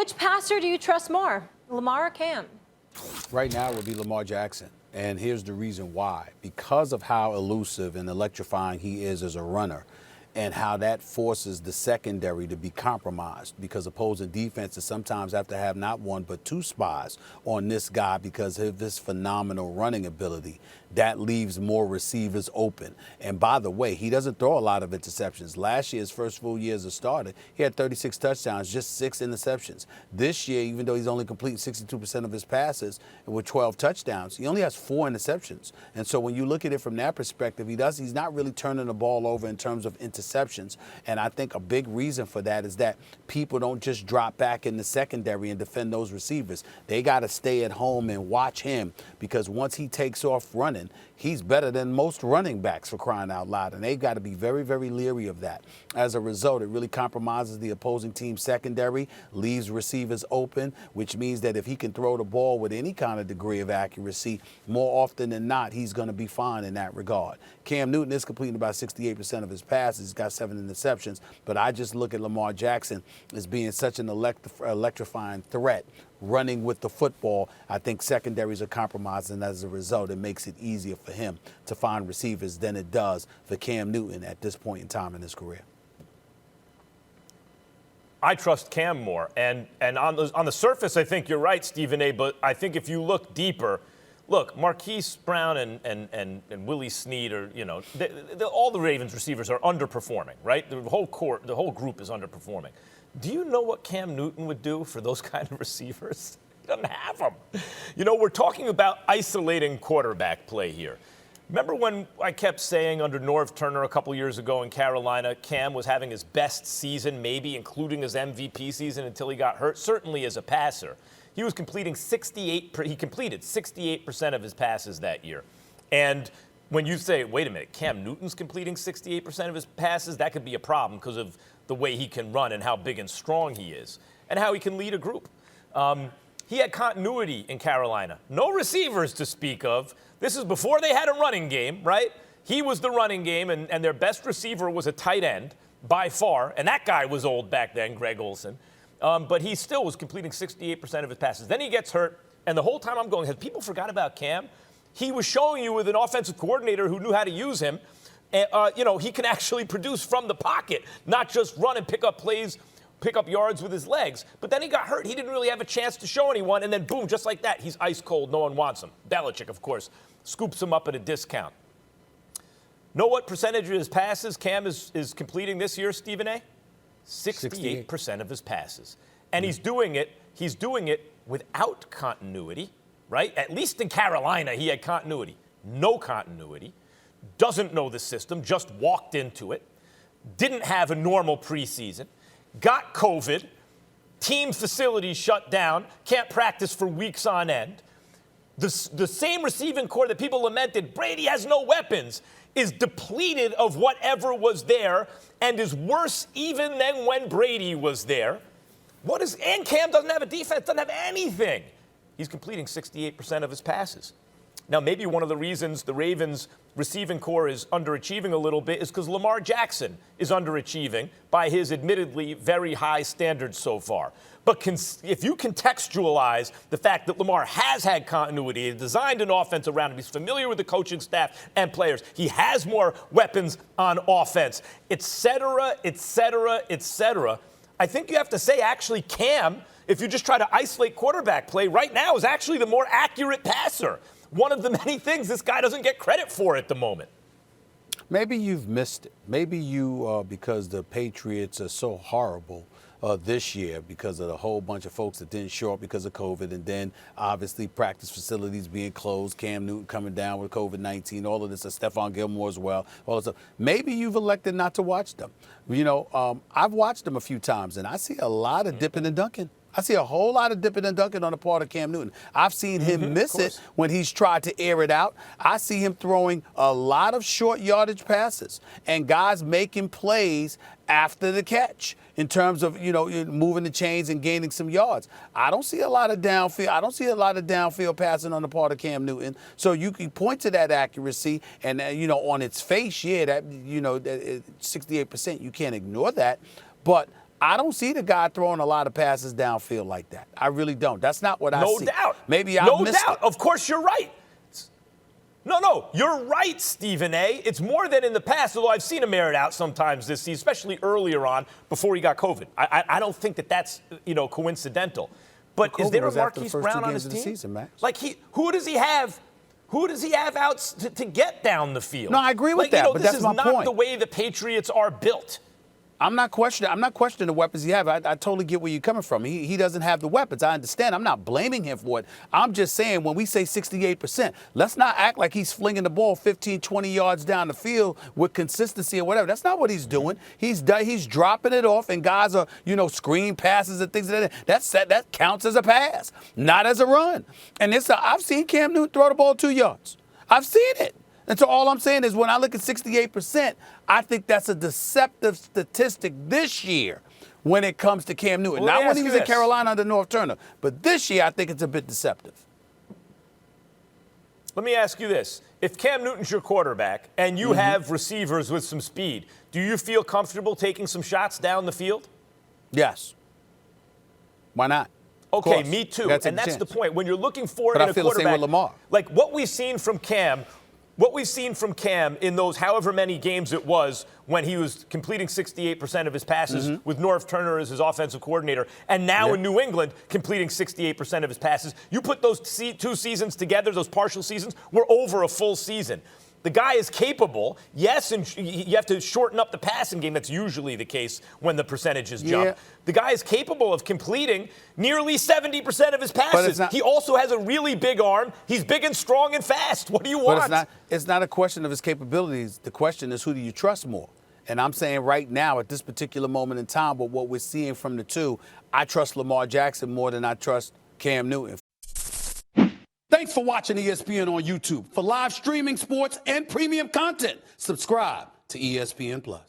which passer do you trust more, Lamar or Cam? Right now it would be Lamar Jackson. And here's the reason why. Because of how elusive and electrifying he is as a runner, and how that forces the secondary to be compromised, because opposing defenses sometimes have to have not one but two spies on this guy because of his phenomenal running ability. That leaves more receivers open. And by the way, he doesn't throw a lot of interceptions. Last year, his first full year as a starter, he had 36 touchdowns, just 6 interceptions. This year, even though he's only completing 62% of his passes and with 12 touchdowns, he only has 4 interceptions. And so when you look at it from that perspective, he's not really turning the ball over in terms of interceptions. And I think a big reason for that is that people don't just drop back in the secondary and defend those receivers. They got to stay at home and watch him, because once he takes off running, he's better than most running backs, for crying out loud. And they've got to be very, very leery of that. As a result, it really compromises the opposing team's secondary, leaves receivers open, which means that if he can throw the ball with any kind of degree of accuracy, more often than not, he's going to be fine in that regard. Cam Newton is completing about 68% of his passes. He's got 7 interceptions. But I just look at Lamar Jackson as being such an electrifying threat running with the football. I think secondaries are compromised, and as a result, it makes it easier for him to find receivers than it does for Cam Newton at this point in time in his career. I trust Cam more. And on the surface, I think you're right, Stephen A., but I think if you look deeper, look, Marquise Brown and Willie Snead are, all the Ravens receivers are underperforming, right? The whole group is underperforming. Do you know what Cam Newton would do for those kind of receivers? He doesn't have them. We're talking about isolating quarterback play here. Remember when I kept saying under Norv Turner a couple years ago in Carolina, Cam was having his best season, maybe including his MVP season, until he got hurt? Certainly as a passer. He was completing he completed 68% of his passes that year. And when you say, wait a minute, Cam Newton's completing 68% of his passes, that could be a problem because of the way he can run and how big and strong he is and how he can lead a group. He had continuity in Carolina. No receivers to speak of. This is before they had a running game, right? He was the running game, and their best receiver was a tight end by far, and that guy was old back then, Greg Olsen. But he still was completing 68% of his passes. Then he gets hurt, and the whole time I'm going, have people forgot about Cam? He was showing you with an offensive coordinator who knew how to use him. He can actually produce from the pocket, not just run and pick up plays, pick up yards with his legs. But then he got hurt. He didn't really have a chance to show anyone. And then, boom, just like that, he's ice cold. No one wants him. Belichick, of course, scoops him up at a discount. Know what percentage of his passes Cam is completing this year, Stephen A.? 68% of his passes. And he's doing it without continuity, right? At least in Carolina, he had continuity. No continuity. Doesn't know the system, just walked into it. Didn't have a normal preseason. Got COVID. Team facilities shut down. Can't practice for weeks on end. The same receiving corps that people lamented, Brady has no weapons, is depleted of whatever was there and is worse even than when Brady was there. And Cam doesn't have a defense, doesn't have anything. He's completing 68% of his passes. Now, maybe one of the reasons the Ravens receiving corps is underachieving a little bit is because Lamar Jackson is underachieving by his admittedly very high standards so far. But if you contextualize the fact that Lamar has had continuity, designed an offense around him, he's familiar with the coaching staff and players, he has more weapons on offense, et cetera, I think you have to say actually Cam, if you just try to isolate quarterback play, right now is actually the more accurate passer. One of the many things this guy doesn't get credit for at the moment. Maybe you've missed it. Maybe you, because the Patriots are so horrible this year because of the whole bunch of folks that didn't show up because of COVID, and then obviously practice facilities being closed, Cam Newton coming down with COVID-19, all of this, Stephon Gilmore as well, all this stuff. Maybe you've elected not to watch them. I've watched them a few times, and I see a lot of dipping and dunking. I see a whole lot of dipping and dunking on the part of Cam Newton. I've seen him miss it when he's tried to air it out. I see him throwing a lot of short yardage passes and guys making plays after the catch in terms of, moving the chains and gaining some yards. I don't see a lot of downfield. I don't see a lot of downfield passing on the part of Cam Newton. So you can point to that accuracy and, on its face, that 68%, you can't ignore that. But I don't see the guy throwing a lot of passes downfield like that. I really don't. That's not what I see. No doubt. Maybe I missed it. Of course, you're right. No, you're right, Stephen A. It's more than in the past, although I've seen him air it out sometimes this season, especially earlier on before he got COVID. I don't think that's coincidental. But is there a Marquise Brown on his team? Season, Max. Like who does he have? Who does he have out to get down the field? No, I agree with that, but that's my point. This is not the way the Patriots are built. I'm not questioning the weapons he has. I totally get where you're coming from. He doesn't have the weapons. I understand. I'm not blaming him for it. I'm just saying when we say 68%, let's not act like he's flinging the ball 15, 20 yards down the field with consistency or whatever. That's not what he's doing. He's dropping it off, and guys are, screen passes and things like that. That counts as a pass, not as a run. And I've seen Cam Newton throw the ball 2 yards. I've seen it. And so all I'm saying is when I look at 68%, I think that's a deceptive statistic this year when it comes to Cam Newton. Well, not when he was in Carolina under North Turner, but this year I think it's a bit deceptive. Let me ask you this. If Cam Newton's your quarterback and you have receivers with some speed, do you feel comfortable taking some shots down the field? Yes. Why not? Okay, me too. And that's the point. When you're looking for it in a quarterback, I feel the same with Lamar. Like what we've seen from Cam in those however many games it was when he was completing 68% of his passes with North Turner as his offensive coordinator, and now in New England completing 68% of his passes. You put those two seasons together, those partial seasons, we're over a full season. The guy is capable, yes, and you have to shorten up the passing game. That's usually the case when the percentages jump. Yeah. The guy is capable of completing nearly 70% of his passes. He also has a really big arm. He's big and strong and fast. What do you want? But it's not a question of his capabilities. The question is, who do you trust more? And I'm saying right now, at this particular moment in time, with what we're seeing from the two, I trust Lamar Jackson more than I trust Cam Newton. Thanks for watching ESPN on YouTube. For live streaming sports and premium content, subscribe to ESPN+.